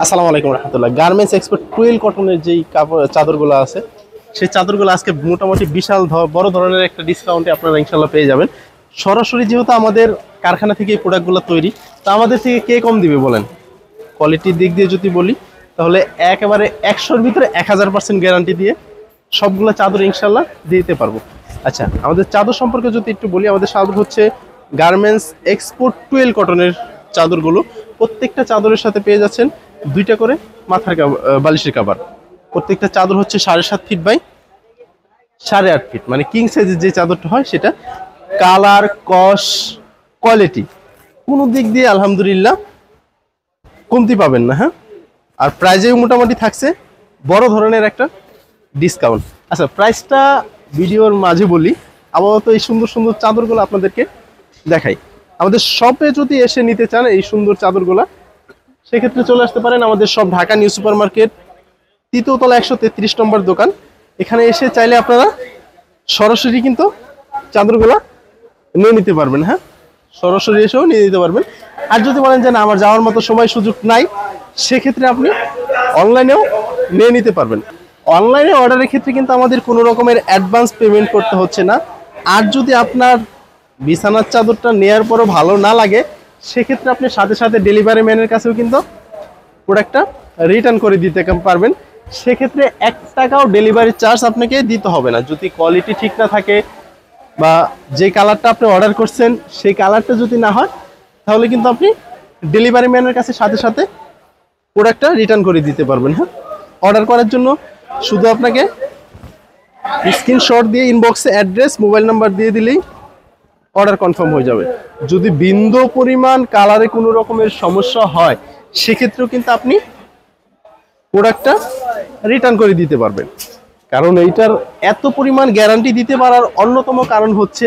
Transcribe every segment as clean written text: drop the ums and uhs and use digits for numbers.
আসসালামু আলাইকুম রহমতুল্লাহ। Garments export টুয়েল কটনের যেই কাপড় চাদরগুলো আছে, সেই চাদরগুলো আজকে মোটামুটি বিশাল বড় ধরনের একটা ডিসকাউন্টে আপনারা ইনশাল্লাহ পেয়ে যাবেন। সরাসরি যেহেতু আমাদের কারখানা থেকে এই প্রোডাক্টগুলো তৈরি, তো আমাদের থেকে কে কম দিবে বলেন? কোয়ালিটির দিক দিয়ে যদি বলি, তাহলে একেবারে 100-র ভিতরে 1000% গ্যারান্টি দিয়ে সবগুলো চাদর ইনশাল্লাহ দিতে পারবো। আচ্ছা, আমাদের চাদর সম্পর্কে যদি একটু বলি, আমাদের চাদর হচ্ছে গার্মেন্টস এক্সপোর্ট টুয়েল কটনের চাদরগুলো। প্রত্যেকটা চাদরের সাথে পেয়ে যাচ্ছেন 2টা করে মাথার বালিশের কাভার। প্রত্যেকটা চাদর হচ্ছে 7.5 ফিট বাই 8.5 ফিট, মানে কিং সাইজের যে চাদরটা হয় সেটা। কালার, কস, কোয়ালিটি কোনো দিক দিয়ে আলহামদুলিল্লাহ কমতি পাবেন না। হ্যাঁ, আর প্রাইজেও মোটামুটি থাকছে বড় ধরনের একটা ডিসকাউন্ট। আচ্ছা, প্রাইসটা ভিডিওর মাঝে বলি, আপাতত এই সুন্দর সুন্দর চাদরগুলো আপনাদেরকে দেখাই। আমাদের শপে যদি এসে নিতে চান এই সুন্দর চাদরগুলো, সেক্ষেত্রে চলে আসতে পারেন আমাদের সব ঢাকা নিউ সুপার মার্কেট, 3য় তলা 133 নম্বর দোকান। এখানে এসে চাইলে আপনারা সরাসরি কিন্তু চাদরগুলো নিয়ে নিতে পারবেন। হ্যাঁ, সরাসরি এসেও নিয়ে নিতে পারবেন। আর যদি বলেন যে না, আমার যাওয়ার মতো সময় সুযোগ নাই, সেক্ষেত্রে আপনি অনলাইনেও নিয়ে নিতে পারবেন। অনলাইনে অর্ডারের ক্ষেত্রে কিন্তু আমাদের কোনো রকমের অ্যাডভান্স পেমেন্ট করতে হচ্ছে না। আর যদি আপনার বিছানার চাদরটা নেওয়ার পরও ভালো না লাগে, সেক্ষেত্রে আপনি সাথে সাথে ডেলিভারি ম্যানের কাছেও কিন্তু প্রোডাক্টটা রিটার্ন করে দিতে পারবেন। সেক্ষেত্রে 1 টাকাও ডেলিভারি চার্জ আপনাকে দিতে হবে না। যদি কোয়ালিটি ঠিক না থাকে বা যে কালারটা আপনি অর্ডার করছেন সেই কালারটা যদি না হয়, তাহলে কিন্তু আপনি ডেলিভারি ম্যানের কাছে সাথে সাথে প্রোডাক্টটা রিটার্ন করে দিতে পারবেন। হ্যাঁ, অর্ডার করার জন্য শুধু আপনাকে স্ক্রিনশট দিয়ে ইনবক্সে অ্যাড্রেস, মোবাইল নাম্বার দিয়ে দিলেই অর্ডার কনফার্ম হয়ে যাবে। যদি বিন্দু পরিমাণ কালারে কোনো রকমের সমস্যা হয়, সেক্ষেত্রেও কিন্তু আপনি প্রোডাক্টটা রিটার্ন করে দিতে পারবেন। কারণ এইটার এত পরিমাণ গ্যারান্টি দিতে পারার অন্যতম কারণ হচ্ছে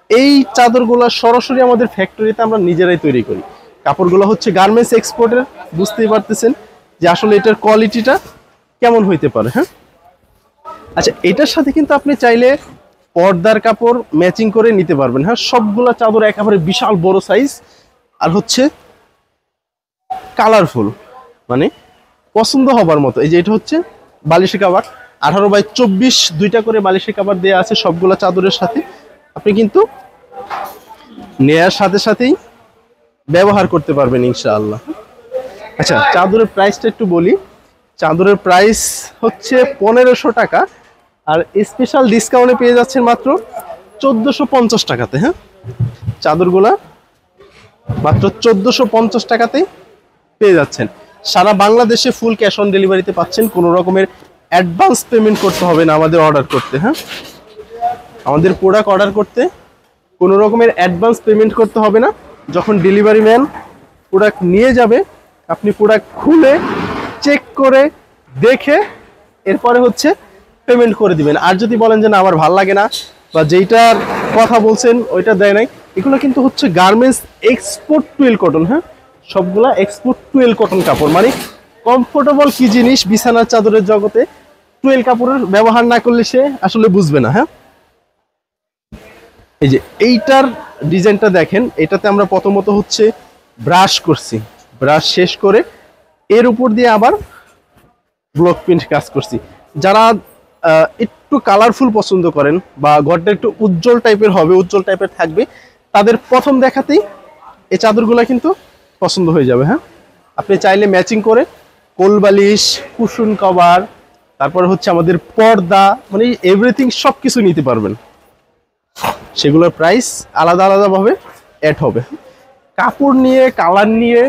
এই চাদরগুলো সরাসরি আমাদের ফ্যাক্টরিতে আমরা নিজেরাই তৈরি করি। কাপড়গুলো হচ্ছে গার্মেন্টস এক্সপোর্টের, বুঝতেই পারতেছেন যে আসলে এটার কোয়ালিটিটা কেমন হইতে পারে। হ্যাঁ, আচ্ছা, এটার সাথে কিন্তু আপনি চাইলে পর্দার কাপড় ম্যাচিং করে নিতে পারবেন। হ্যাঁ, সবগুলা চাদর একেবারে বিশাল বড় সাইজ আর হচ্ছে কালারফুল, মানে পছন্দ হবার মতো। এই যে এটা হচ্ছে বালিশের কাভার, 18x24 2টা করে বালিশের কাভার দেওয়া আছে সবগুলা চাদরের সাথে। আপনি কিন্তু নেয়ার সাথে সাথেই ব্যবহার করতে পারবেন ইনশাআল্লাহ। আচ্ছা, চাদরের প্রাইসটা একটু বলি। চাদরের প্রাইস হচ্ছে 1500 টাকা, আর স্পেশাল ডিসকাউন্টে পেয়ে যাচ্ছেন মাত্র 1450 টাকাতে। হ্যাঁ, চাদরগুলা মাত্র 1450 টাকাতেই পেয়ে যাচ্ছেন। সারা বাংলাদেশে ফুল ক্যাশ অন ডেলিভারিতে পাচ্ছেন, কোনো রকমের অ্যাডভান্স পেমেন্ট করতে হবে না আমাদের অর্ডার করতে। হ্যাঁ, আমাদের প্রোডাক্ট অর্ডার করতে কোনো রকমের অ্যাডভান্স পেমেন্ট করতে হবে না। যখন ডেলিভারি ম্যান প্রোডাক্ট নিয়ে যাবে, আপনি প্রোডাক্ট খুলে চেক করে দেখে এরপরে হচ্ছে পেমেন্ট করে দিবেন। আর যদি বলেন যে না, আমার ভাল লাগে না বা যেইটার কথা বলছেন ওইটা দেয় নাই, এগুলো কিন্তু হচ্ছে গার্মেন্টস এক্সপোর্ট টুয়েল কটন। হ্যাঁ, সবগুলা এক্সপোর্ট টুয়েল কটন কাপড়, মানে কমফোর্টেবল কি জিনিস বিছানার চাদরের জগতে টুয়েল কাপড়ের ব্যবহার না করলে সে আসলে বুঝবে না। হ্যাঁ, এই যে এইটার ডিজাইনটা দেখেন, এটাতে আমরা প্রথমত হচ্ছে ব্রাশ করছি, ব্রাশ শেষ করে এর উপর দিয়ে আবার ব্লক প্রিন্ট কাজ করছি। যারা একটু কালারফুল পছন্দ করেন বা ঘরটা একটু উজ্জ্বল টাইপের হবে, উজ্জ্বল টাইপের থাকবে, তাদের প্রথম দেখাতেই এই চাদরগুলো কিন্তু পছন্দ হয়ে যাবে। হ্যাঁ, আপনি চাইলে ম্যাচিং করে কোল বালিশ, কুশন কভার, তারপরে হচ্ছে আমাদের পর্দা, মানে এভরিথিং সব কিছু নিতে পারবেন। সেগুলোর প্রাইস আলাদা আলাদাভাবে অ্যাড হবে। কাপড় নিয়ে, কালার নিয়ে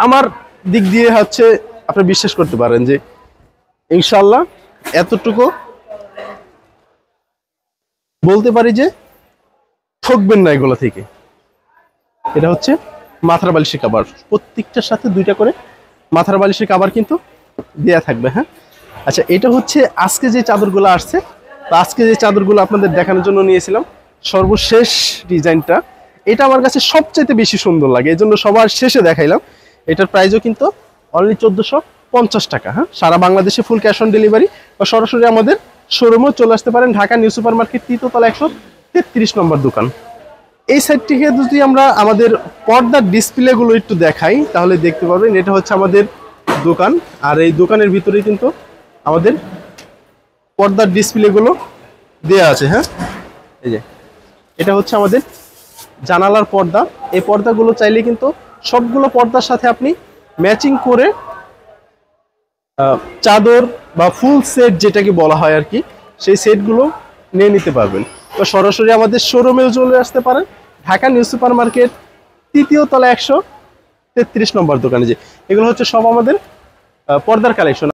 আমার দিক দিয়ে হচ্ছে আপনি বিশ্বাস করতে পারেন যে ইনশাল্লাহ এতটুকু বলতে পারি যে ঠকবেন না এগুলো থেকে। এটা হচ্ছে মাথার বালিশের কাভার, প্রত্যেকটার সাথে 2টা করে মাথার বালিশের কাভার কিন্তু দেয়া থাকবে। হ্যাঁ, আচ্ছা, এটা হচ্ছে আজকে যে চাদরগুলো আসছে, তো আজকে যে চাদরগুলো আপনাদের দেখানোর জন্য নিয়েছিলাম, সর্বশেষ ডিজাইনটা এটা আমার কাছে সবচাইতে বেশি সুন্দর লাগে, এই জন্য সবার শেষে দেখাইলাম। এটার প্রাইসও কিন্তু অনলি 1450 টাকা। হ্যাঁ, সারা বাংলাদেশে ফুল ক্যাশ অন ডেলিভারি, বা সরাসরি আমাদের শোরুমেও চলে আসতে পারেন, ঢাকা নিউ সুপার মার্কেট, 3য় তলা 133 নম্বর দোকান। এই সাইড থেকে যদি আমরা আমাদের পর্দার ডিসপ্লেগুলো একটু দেখাই তাহলে দেখতে পারবেন এটা হচ্ছে আমাদের দোকান। আর এই দোকানের ভিতরে কিন্তু আমাদের পর্দার ডিসপ্লেগুলো দেয়া আছে। হ্যাঁ, এই যে এটা হচ্ছে আমাদের জানালার পর্দা। এই পর্দাগুলো চাইলে কিন্তু সবগুলো পর্দার সাথে আপনি ম্যাচিং করে চাদর বা ফুল সেট যেটাকে বলা হয় আর কি, সেই সেটগুলো নিয়ে নিতে পারবেন। তো সরাসরি আমাদের শোরুমেও চলে আসতে পারেন, ঢাকা নিউ সুপার মার্কেট 3য় তলা 133 নম্বর দোকানে। যে এগুলো হচ্ছে সব আমাদের পর্দার কালেকশন।